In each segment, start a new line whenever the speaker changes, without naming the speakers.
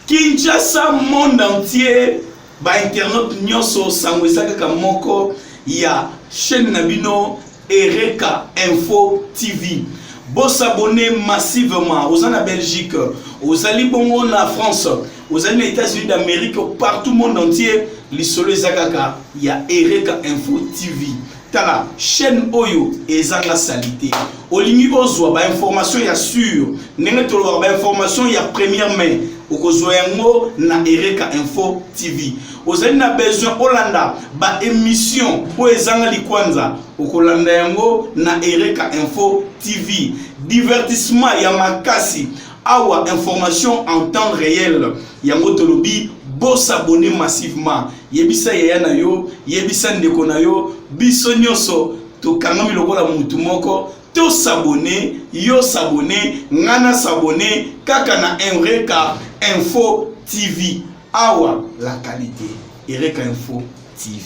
Kinshasa monde entier ba internaute nyonso sangwesaka kamoko ya chaîne Nabino Ereka Info TV. Bon s'abonner massivement aux en Belgique, aux Alibongo na France, aux États-Unis d'Amérique, partout le monde entier, les solo Zakaka, il y a Ereka Info TV. Tala chaîne Oyo et Zanga Salité. Au ligne ozwa ba information ya sûr, nenge tolo ba information ya première main. Okozoyango na Ereka Info TV. Ozali na besoin Olanda ba émission po ezanga likwanza. Okolanda yango na Ereka Info TV. Divertissement ya makasi. Awa information en temps réel. Yango tolobi bo s'abonner massivement. Yebisa yaya na yo, yebisa ndeko na yo, biso nyonso to kangami lokola mutu moko. To s'abonner, yo s'abonner, ngana s'abonner, kaka na Ereka Info TV. Awa la qualité. Ereka Info TV.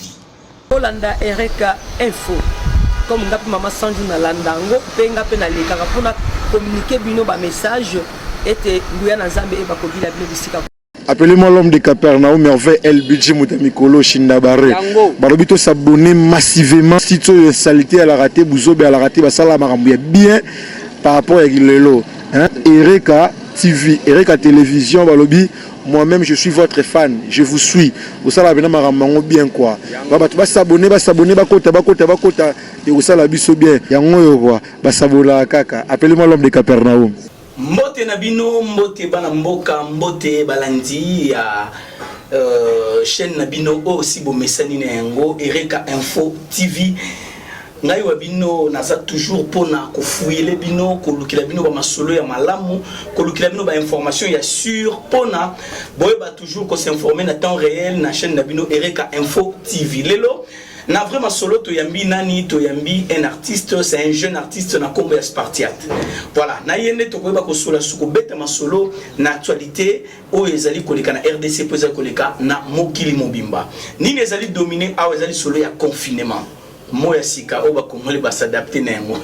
Olanda Ereka Info. Comme ngapi mama sanju na landango, pe ngapi na lekaka pona communiquer bino ba message ete nguya na Nzambe e ba kobila bino bisika.
Appelez-moi l'homme de Capernaum, merveille El Budget Moutamikolo Shindabare. Barobito s'abonner massivement. Si tu es salité à la raté, Bouzobe à la raté, Basala Marambouya bien par rapport à Gilelo. Ereka TV, Ereka Télévision, Balobi. Moi-même, je suis votre fan. Je vous suis. Vous savez, bien quoi. Bah s'abonner, bakota. Et vous savez, bien. Yango quoi. Bah s'abonner kaka. Appelez-moi l'homme de Capernaum.
Mbote Nabino, mbote bana mboka, mbote balandi ya chaîne Nabino aussi bo mesani na yango Ereka Info TV. Ngai wabino naza toujours pona ko fouiller bino ko lukila bino ba masolo ya malamu ko lukila bino ba information ya sûr pona boye ba toujours ko s'informer na temps réel na chaîne Nabino Ereka Info TV. Lelo na vraiment solo to yambi nani to yambi un artiste, c'est un jeune artiste na kombo ya Spartiat. Voilà, na yende to koyeba ko sola suko beta ma solo na actualité o ezali koleka na RDC po ezali koleka na mokili mobimba. Nini ezali dominer a ezali solo ya confinement. Moya sika o ba kongole ba s'adapter na yango.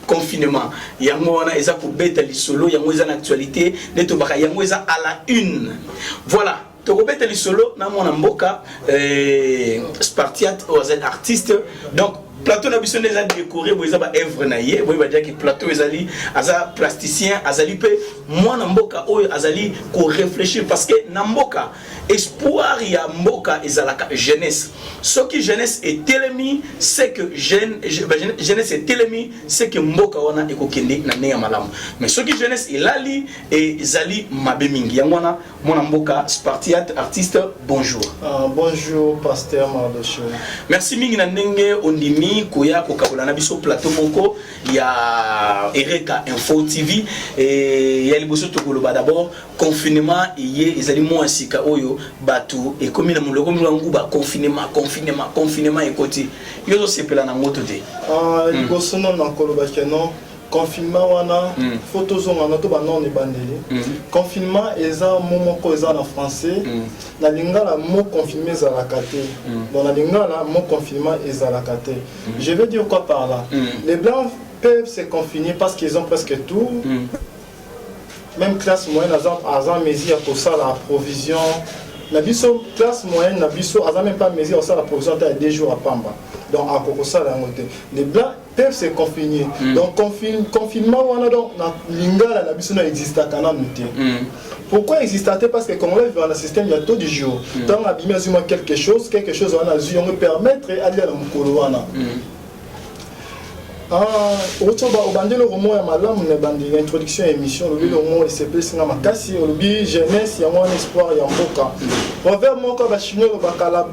Confinement. Yango wana eza ko beta li solo yango eza na actualité, neto baka yango eza à la une. Voilà. Tokobeta li solo na mona mboka Spartiat aux artistes donc plateau na biso déjà décoré bo ezaba œuvre na ye bo ba dire que plateau ezali aza plasticien azali pe mona mboka oyo azali ko réfléchir parce que na mboka espoir ya mboka ezalaka jeunesse ce qui jeunesse est telemi c'est que jeunesse est telemi c'est que mboka wana ekokende na nenga malamu mais ce qui jeunesse elali et ezali mabe mingi yangwana mona mboka Spartiat artiste bonjour.
Bonjour pasteur Mardocho.
Merci mingi na ndenge ondimi koya kokabola na biso plateau moko ya Ereka Info TV et ya liboso tokoloba d'abord confinement et ezali mo asika oyo batu et comme na muloko mwangu ba confinement ekoti yozo sepela na moto te
liboso na koloba keno confinement wana photos on a to ba non ebandeli confinement eza momoko eza na français na lingala mot confinement eza la kate dans la lingala mot confinement eza la kate je veux dire quoi par là les blancs peuvent se confiner parce qu'ils ont presque tout même classe moyenne azan mesure pour ça la provision la biso classe moyenne na biso azan même pas mesure ça la provision à 2 jours à Pamba donc à Kokosa la montée les blancs peuvent se confiner donc confinement wana donc na lingala na biso na exista kana muté pourquoi existait parce que comme on vit dans le système il y a tout du jour tant abîmer quelque chose wana on me permettre aller dans mukolo wana otoba obandelo romo ya malamu na bandi introduction émission le romo SCP singa makasi olobi jeunesse ya mon espoir ya mboka proverbe moko ba chinois bakala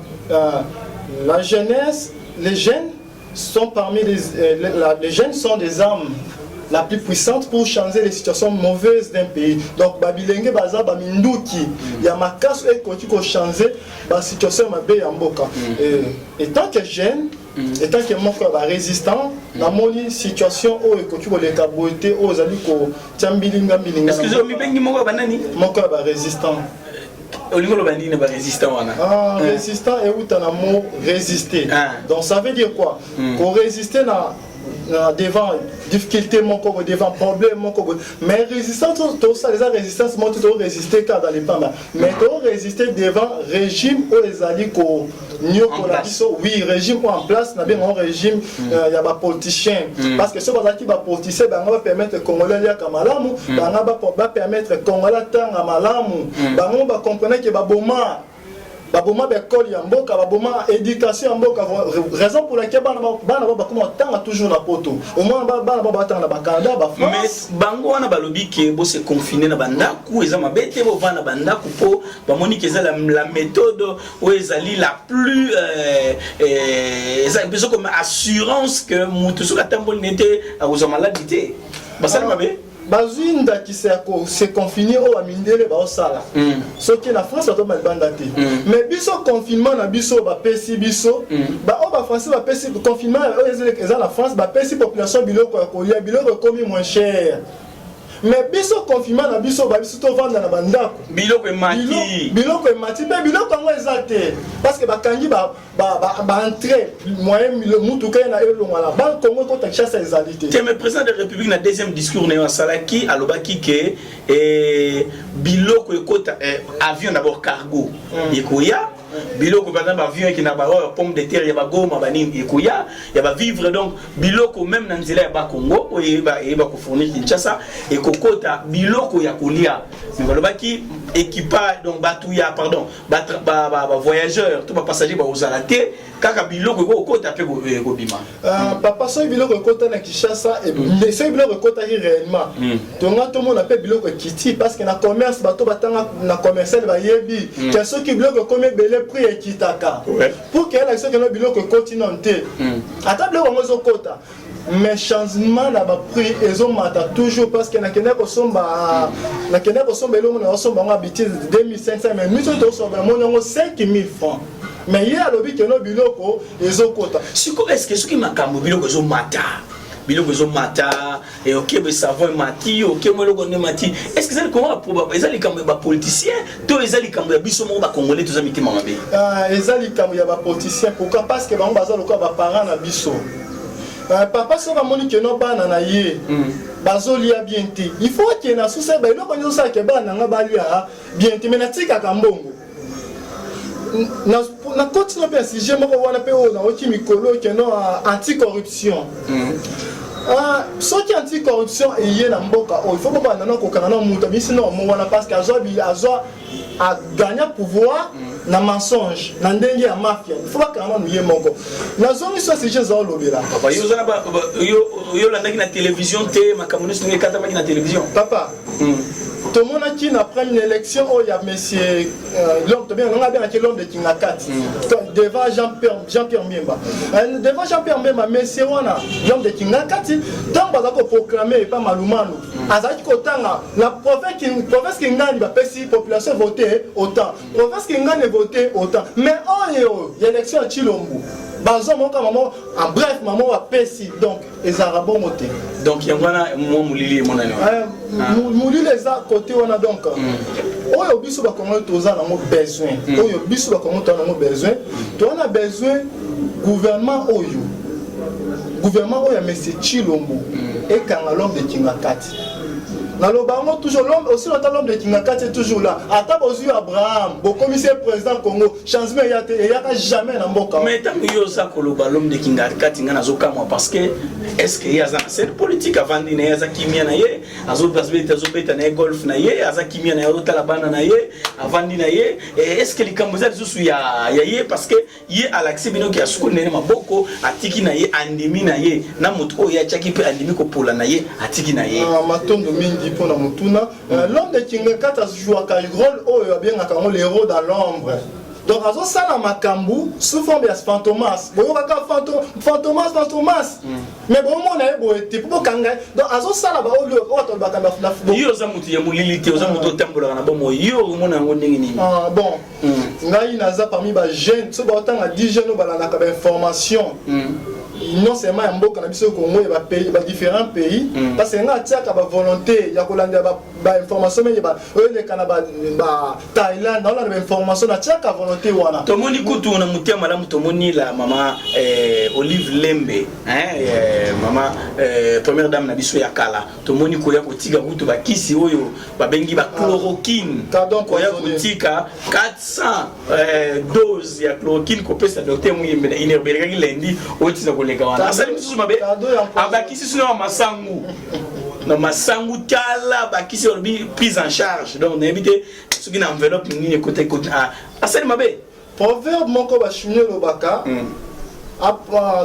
la jeunesse les jeunes sont parmi les jeunes sont des armes la plus puissante pour changer les situations mauvaises d'un pays. Donc babilenge baza ba minduki ya makaso et ko changer ba situation mabe ya mboka. Et tant que jeune et tant que moko ba résistant na moni situation o ekoti ko leka boité o zali ko tiambilinga bilinga.
Excusez-moi mi bengi moko ba nani?
Moko ba résistant.
Olingolo bandi ne ba résistant wana.
Résistant et outana mot résister. Donc ça veut dire quoi? Ko résister na devant difficulté devant problème mais résistance tout ça les résistance monte to résister car dans les pas mais to résister devant régime où les alliés ko nyoko la biso oui régime en place na bien un régime il y a ba politicien parce que ce bazaki ba politicien ba va permettre congolais ya kamalamu ba permettre congolais tanga malamu ba ba comprendre que ba boma baboma l'école ya mboka baboma éducation ya mboka raison pour laquelle bana ba comment tanga toujours na poto au moins bana ba tanga na Canada ba France
mais bango wana balobi ke bo se confiner na bandaku eza mabete bo vana bandaku po ba moni ke la méthode ou ezali la plus eza besoin comme assurance que mutu soka tambol nete a uza maladie basala mabe
bazinda qui se confiner au amindele ba osala ce qui na France to mal bandate mais biso confinement na biso ba pesi biso ba o ba français ba pesi confinement eza la France ba pesi population biloko ko ya biloko komi moins cher mais biso confinement na biso ba biso to vendre na bandako
biloko emati
pe biloko ngo ezate parce que ba kangi ba entrer moyen mutuka na elonga la banque Congo ko ta chasse ezalité
c'est le président de la République na deuxième discours na salaki alobaki ke biloko ekota avion d'abord cargo ekoya biloko par exemple avion qui na ba pomme de terre ya ba goma banini ekoya ya ba vivre donc biloko même na nzela ya ba Congo oyeba ko fournir Kinshasa et kokota biloko ya kolia mais balobaki équipage donc batuya pardon ba voyageurs tout ba passager ba ozalate kaka biloko kokota pe ko bima
papa so biloko kokota na Kinshasa et c'est biloko kokota réellement donc tout le monde appelle biloko kiti parce que na commerce bato batanga na commercial ba yebi que ceux qui biloko comme belé prix ekitaka pour que la ceux qui no biloko continenté ata biloko ngozo kota mais changement na ba prix ezomata toujours parce que na kenda ko somba elongo na somba ngo habitude 2500 mais nous to somba monongo 5000 francs mais il y a lobby que no biloko ezokota
siko est-ce que ce qui makambo biloko ezomata biloko ezomata et OK be savon mati OK mo loko ne mati est-ce que ça comment probable ezali kambo ba politicien to ezali kambo ya biso mo ba congolais to zamiti mamabe
ezali kambo ya ba politicien pourquoi parce que ba baza loko ba parents na biso papa so ba moni que no bana na ye bazolia bien te il faut que na souci ba loko nyo sa ke bana nga balia bien te mais na tika kambongo na continue pe si j'aime ko wana pe o na oki mikolo que no anti-corruption ce qui est anti-corruption et il y a na mboka il faut pas na ko kana na muta bisi no mo wana parce que azwa a gagner pouvoir na mensonge na ndenge ya mafia il faut pas kana no yemoko na zone so si jezo lobela
papa yo zana ba yo la na télévision te makamunis ngi kata na télévision
papa tout le monde qui n'a pris une élection où il y a monsieur l'homme de Kingakati devant Jean-Pierre Mbemba devant Jean-Pierre Mbemba monsieur l'homme de Kingakati tant que vous proclamez pas Malumanu azaki kotanga la province qui gagne la population voter autant province qui gagne voter autant mais oh l'élection à Chilombo bazo mon maman en bref maman a pesi donc les arabes moté
donc il y a moi mulili mon ami
mulili les a côté on a donc oyo biso ba comment toza na mo besoin oyo biso ba comment on a besoin to on a besoin gouvernement oyo monsieur Chilombo et quand l'homme de Kingakati na lobango toujours l'homme aussi l'homme de Kingakati est toujours là ata bozu Abraham bo commissaire président Congo changement ya te ya jamais na mboka
mais tant que yo ça ko l'homme de Kingakati ngana zoka moi parce que est-ce que ya za c'est politique avant dina ya za kimia na ye azo beta na golf na ye aza kimia na yo tala bana na ye avant dina ye est-ce que likamboza zusu ya ye parce que ye alaxi bino ki asuko nene maboko atiki na ye andimi na ye na mutu ya chaki pe andimi ko pola na ye atiki na ye
matondo mingi pour la mutuna l'homme de Kingakati joue un rôle bien le héros dans l'ombre donc azo sala makambu sous forme de fantomas boyo kaka fantomas mais bon mon na ebo ete pour kanga donc azo sala ba o to bakanda na
yo za mutu ya mulilité oza mutu tambola na bomo yo mona ngo ndenge nini
bon ngai naza parmi ba jeunes so ba tanga 10 jeunes ba na ka information non seulement ya mboka na biso Congo et pays ba différents pays parce que nga tiaka ba volonté ya kolanda ba information mais ba le Canada ba Thaïlande on a ba information na tiaka volonté wana
tomoni kutu na mutia malamu tomoni la mama Olive Lembe mama première dame na biso ya kala tomoni ko ya kotika kutu ba kisi oyo ba bengi ba chloroquine ko ya kotika 400 doses ya chloroquine ko pesa docteur Muyembe na inerbeleka lendi otisa koleka wana asali misusu mabe abakisi sino masangu na masangu kala bakisi orbi prise en charge donc na éviter ce qui na enveloppe ni côté asali mabe
proverbe moko ba chunye lobaka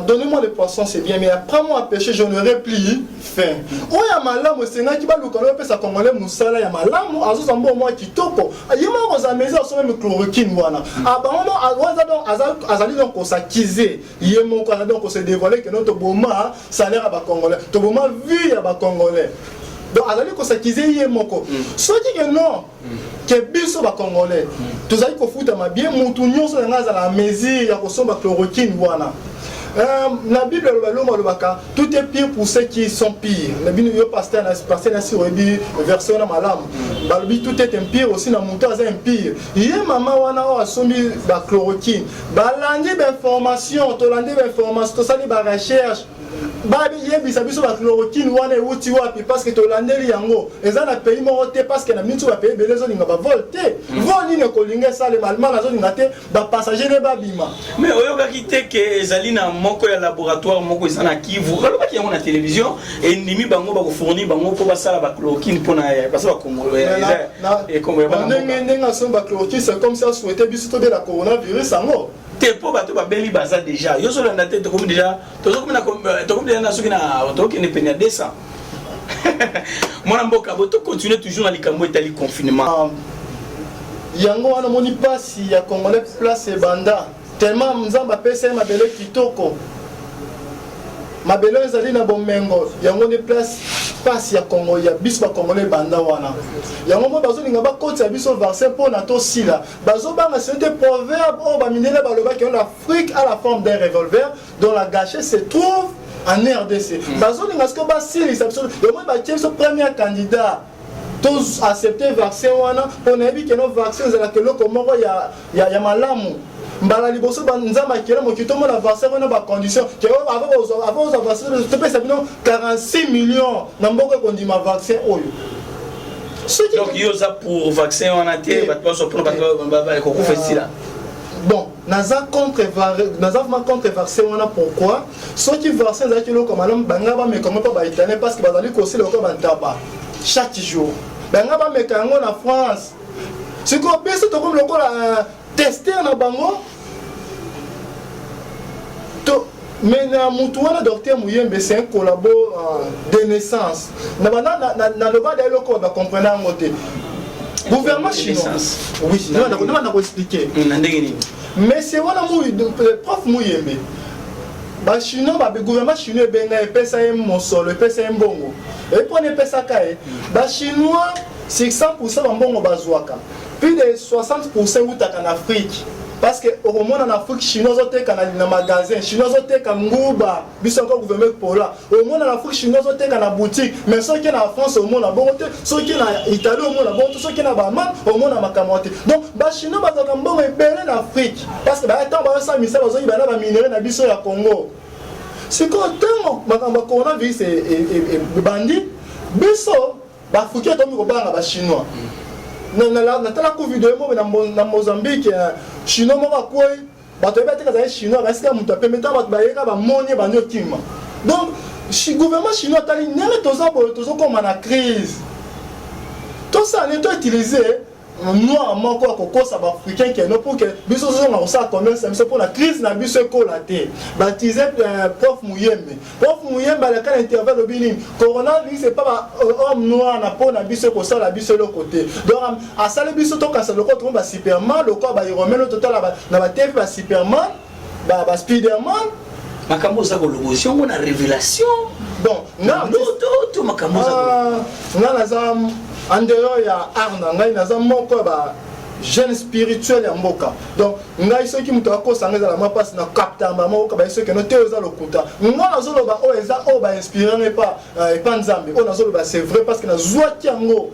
donnez-moi les poissons c'est bien mais apprends-moi à pêcher je n'aurai plus faim oya malamu senga ki baluka no pesa congolais musala ya malamu azoza mbo moi kitoko yema ko za mezi aso même chloroquine wana abamo aza donc azali donc ko sakize yemo ko donc se dévoiler que notre boma salaire ba congolais to boma vie ya ba congolais donc azali ko sakize yemoko soki que non que biso ba congolais tozali ko futa mabie mutu nyonso nga za la mesure ya ko somba chloroquine wana la Bible tout est pire pour ceux qui sont pires. La Bible pasteur na si rebi verset na malam. Balbi tout est pire aussi na mutu aza pire. Yé mama wana o asombi ba chloroquine. Balandi ba information, to landi ba information, to sali ba recherche. Babi yebi sabiso ba chloroquine wana euti wapi parce que to landeli yango. Eza na pays moko te parce que na mitu ba pays belezo ninga ba volte. Voni ne kolinga sale malmal azo ninga te ba passager ne ba bima.
Mais oyoka kite ke ezali na moko ya laboratoire moko ezana Kivu. Kaloba ki yango na télévision et ndimi bango ba ko fournir bango po ba sala ba chloroquine pona parce ba Congo et comme ba
ndenga so ba chloroquine c'est comme ça souhaiter biso de la coronavirus ango.
Te po bato ba beli baza déjà. Yo so na tête comme déjà. Tozo comme na soki na to ki ne penya 200. Mona mboka boto continuer toujours na likambo etali confinement.
Yango wana moni pasi ya Congolais place banda. Tellement mzamba pesa mabele kitoko mabele ezali na bomengo yango ne place passe ya Congo ya biso ba Congolais banda wana yango mo bazo ninga ba koti ya biso vaccin pour na to sila bazo banga c'est des proverbes o ba minele ba loba que l'Afrique a la forme d'un revolver dont la gâchette se trouve en RDC bazo ninga ce que ba sili ça yo mo ba tieso premier candidat tous accepter vaccin wana on a vu que nos vaccins za la que loko moko ya malamu mbala liboso banzama kera mokito mo la vaccin wana ba condition que avant za vaccin te pesa bino 46 millions na mboko kondima vaccin oyo
donc yo za pour vaccin wana te ba to so pour ba ko festila
bon naza contre vaccin wana pourquoi ceux qui vaccin za kilo comme malam banga ba me comme pas ba italien parce que bazali ko sila ko bantaba chaque jour banga ba me kango na France c'est ko beso to comme lokola tester na bango to mais na mutu wana docteur Muyembe c'est un collabo de naissance na le bas de loko ba comprendre ngote gouvernement chinois oui non on a expliquer mais c'est wana prof Muyembe ba chinois ba gouvernement chinois benga epesa mo solo epesa mbongo et pour ne pesa kae ba chinois 600% ba mbongo bazwaka plus de 60% utaka en Afrique parce que au moment en Afrique chinois oteka na magasin chinois oteka nguba biso ko gouvernement pour là au moment en Afrique chinois oteka na boutique mais ceux qui na France au monde na bon ceux qui na Italie au monde na bon ceux qui na Baman au monde na makamoti donc ba chinois bazaka mbongo ebele en Afrique parce que ba temps ba ça misa bazo ibana ba minere na biso ya Congo c'est quand tant makamba coronavirus et bandi biso ba fukia to mi ko banga ba chinois na tala covid mo na Mozambique chinois mo ba koi bato ba teka za chinois ba sika mutu apemeta bato ba yeka ba monye ba nyokima donc si gouvernement chinois tali nele tozo comme na crise tout ça n'est pas utilisé noir moko ko kosa ba africain qui no pour que biso zo na ça commerce c'est pour la crise na biso ko la terre baptisé prof Muyembe la quand intervalle au bini coronavirus c'est pas homme noir na po na biso ko ça la biso le côté donc à ça le biso to ka ça le côté ba Superman le quoi ba Romain total na ba TV ba Superman ba Spiderman
makambo za ko logotion on a révélation
bon na
tout makambo za
na zam en dehors ya arna ngai naza moko ba jeune spirituel ya mboka. Donc ngai soki muto akosanga za la ma passe na capta mama ko ba soki no te oza lokuta. Ngona zolo ba o eza o ba inspiré pas nzambe. O na zolo ba c'est vrai parce que na zwaki yango.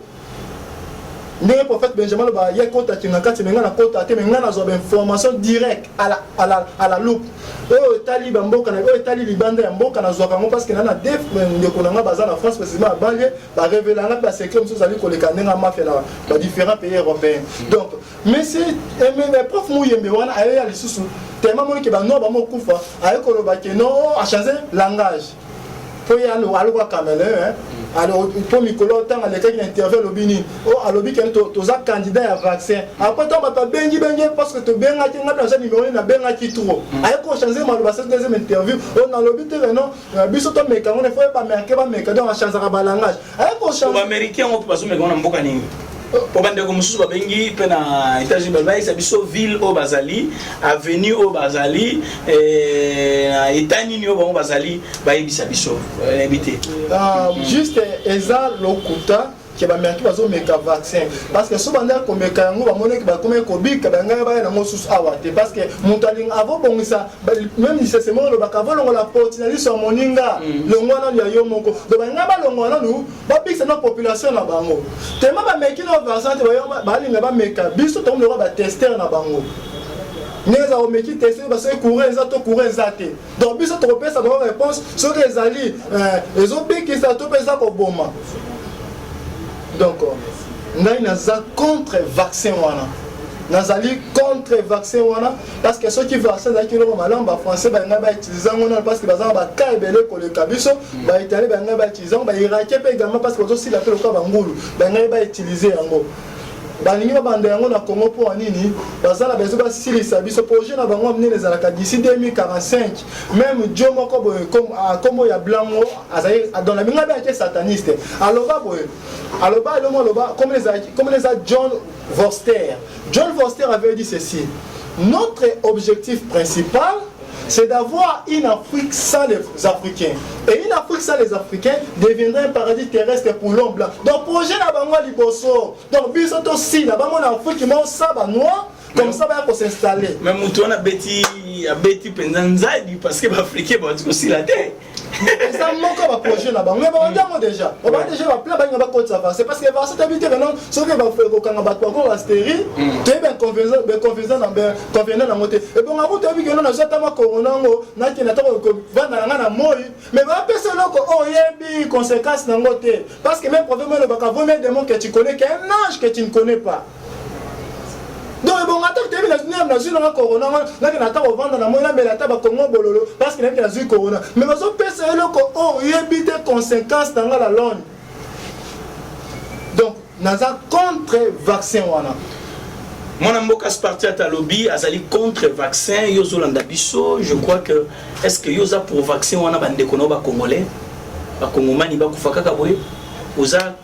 Le prophète Benjamin ba ya kota tingakati menga na kota te menga na zo ba information directe à la loupe. O tali ba mboka na o tali libanda ya mboka na zo kango parce que na def ndeko na baza na France précisément banlieue ba révéler na ba secret muso zali koleka ndenga mafia na ba différents pays européens. Donc mais c'est mais prof Muyembe wana aya lisusu tellement moni ke ba no ba mokufa ayo koloba ke no a changer langage. Faut y aller à Cameroun. Alors, pour Mikolo, tant à l'école qui intervient au Bini, à l'objet que tu as candidat à vaccin. Après, tu vas bengi parce que tu as bengi qui n'a pas numéro, tu as bengi qui trop. Avec qu'on change ma deuxième interview, on a l'objet que non, biso to meka, on ne faut pas marquer pas meka dans la chance à balangage. Avec qu'on change.
Américain, on peut pas se mettre en bokani. Pour bande comme sous babengi pena États-Unis babai ça biso ville au Bazali avenue au Bazali États-Unis au Bazali baï bisa biso habité
juste eza lokuta qui va mettre bazo meka vaccin parce que so banda ko meka yango ba moneki ba comme ko bika ba ngaya ba na mosusu awate parce que montaling avant bongisa même si c'est mo lo ba kavolo la portinali so moninga le ngwana ya yo moko do ba ngaba lo ngwana nu ba bikisa na population na bango tellement ba meki no vaccin te ba linga ba meka biso to mo ba tester na bango neza o meki tester ba se courir za to courir za te donc biso to pesa ba réponse so que ezali ezo bikisa to pesa ko boma. Donc, nous sommes contre le vaccin. Nous sommes contre le vaccin parce que ceux qui vaccin dans le malin français va utiliser parce que les gens va belé pour le cabisso, va italien va utiliser, va irakien également parce que aussi la peloka bangulu, va utiliser yango. Baningi bande yango na Congo pour nini bazala bezo ba silisa biso projet na bango amener les alaka d'ici 2045 même Dieu moko boye comme ya blanco azaye dans la minga ba sataniste aloba boye aloba comme les John Foster avait dit ceci: notre objectif principal c'est d'avoir une Afrique sans les Africains. Et une Afrique sans les Africains deviendrait un paradis terrestre pour l'homme blanc. Donc, projet n'a pas moi liboso. Donc, biso aussi, là-bas, mon Afrique qui m'a ça, noir, comme ça, va s'installer.
Mais Moutouna Betty Penzanzadi, parce que l'Afrique va aussi la terre.
Ça manque un projet là-bas. Mais on a déjà. On va déjà plein de ça. C'est parce que ça habité maintenant, ce qui va faire quand on va quoi stérile, tu es bien confiant dans monter. Et bon, avant tu as vu que nous avons jamais corona, n'a qui n'a pas vendre na moi. Mais va penser là que oh yebi conséquences dans côté. Parce que même problème le bac vous mettre des mots que tu connais qu'un âge que tu ne connais pas. Donc bon attends tu as vu la zone na corona là que n'attend vendre na moi là mais la taba Congo bololo parce que la zone corona mais va so penser là que oh yebi des conséquences dans la langue. Donc naza contre vaccin wana.
Mon amboka parti à lobby azali contre vaccin yozolanda biso. Je crois que est-ce que yoza pour vaccin wana bande kono ba congolais ba congomani ba kufaka kaboye oza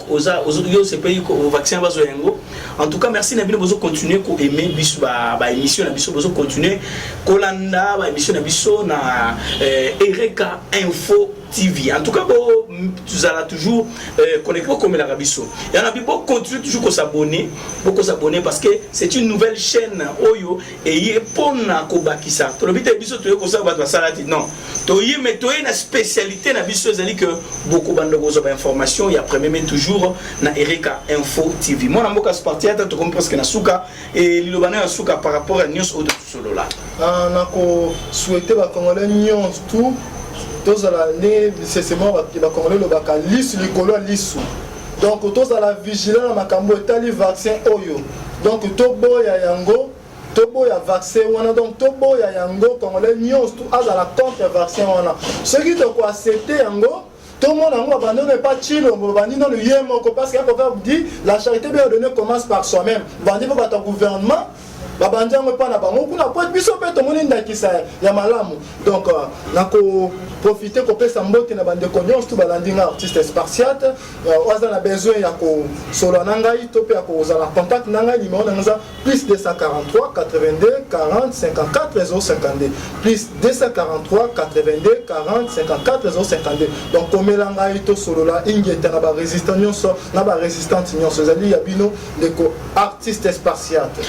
yo ce pays au vaccin bazo yango. En tout cas merci na bino bozo continuer ko aimer biso ba émission na biso bozo continuer kolanda ba émission na biso na Ereka Info TV. En tout cas, tu allez toujours connecter comme la Rabiso. Il y en a beaucoup continuer toujours à s'abonner, parce que c'est une nouvelle chaîne Oyo et il est pour na kobakisa. Tu le bite biso tu es comme ça va salati non. Tu mais tu es une spécialité na biso zali que beaucoup bande gozo ba information et après même toujours na Ereka Info TV. Moi na mboka parti ata tu comprends que na suka et lilobana na suka par rapport à news auto solo là.
Na ko souhaiter ba congolais news tout. Tous à la nécessairement qui va commander le bac à l'issue du colon l'issue. Donc tous à la vigilance à Makambo et vaccin Oyo. Donc tobo ya yango, tobo ya vaccin wana donc tobo ya yango quand les news tout à la contre vaccin wana. Ce qui te quoi accepter yango. Tout le monde n'abandonne pas Chilo, on va dire dans le yémo parce qu'il faut dire la charité bien donnée commence par soi-même. On va dire pour ton gouvernement babanjango pa na bango kuna po biso pe to moni ndakisa ya malamu. Donc nako profiter ko pesa mbote na bande konyon tout balandinga artiste spartiate oza na besoin ya ko solo nangai to pe ko za la contact nanga numéro nanga plus 243 82 40 54 052 plus 243 82 40 54 052. Donc komelanga ito solo la ingeta na ba résistant nyonso na ba résistante nyonso zali ya bino ndeko artiste spartiate.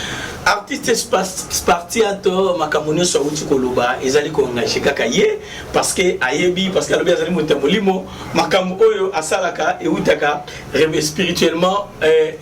Artiste spartiate makamonyo so uti koloba ezali ko ngaje kaka ye parce que ayebi parce que alobi azali motamolimo makambo oyo asalaka e utaka spirituellement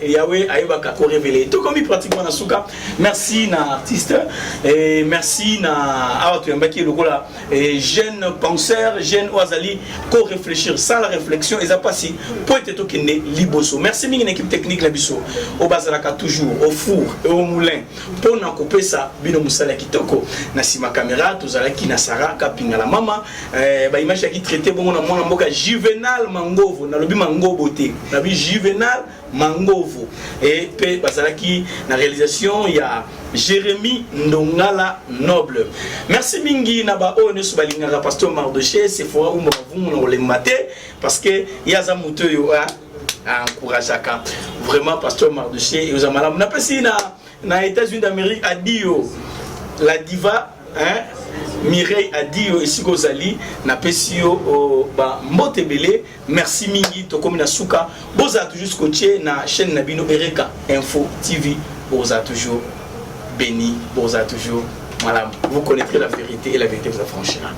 Yahweh ayebaka ko révéler tout comme pratiquement na suka. Merci na artiste et merci na awa tuyambaki lokola jeune penseur jeune oazali ko réfléchir sans la réflexion eza pasi poete to kende liboso. Merci mingi na équipe technique la biso au bazalaka toujours au four et au moulin pour na kopesa bino musala kitoko na sima caméra tozalaki na Sarah kapinga la mama ba image qui traité bongo na mwana mboka Juvenal Mangovo na lobi Mangobo te na bi Juvenal Mangovo et pe bazalaki na réalisation ya Jérémy Ndongala Noble. Merci mingi na ba o ne subalingaka pasteur Mardoché c'est fois où on le maté parce que yaza muto yo encourageaka vraiment pasteur Mardoché et aux amalam na pesi na États-Unis d'Amérique a dit la diva Mireille a dit ici Gozali na pesio ba mbotebele. Merci mingi to comme na suka boza toujours scotché na chaîne Nabino Ereka Info TV boza toujours béni boza toujours madame vous connaîtrez la vérité et la vérité vous affranchira.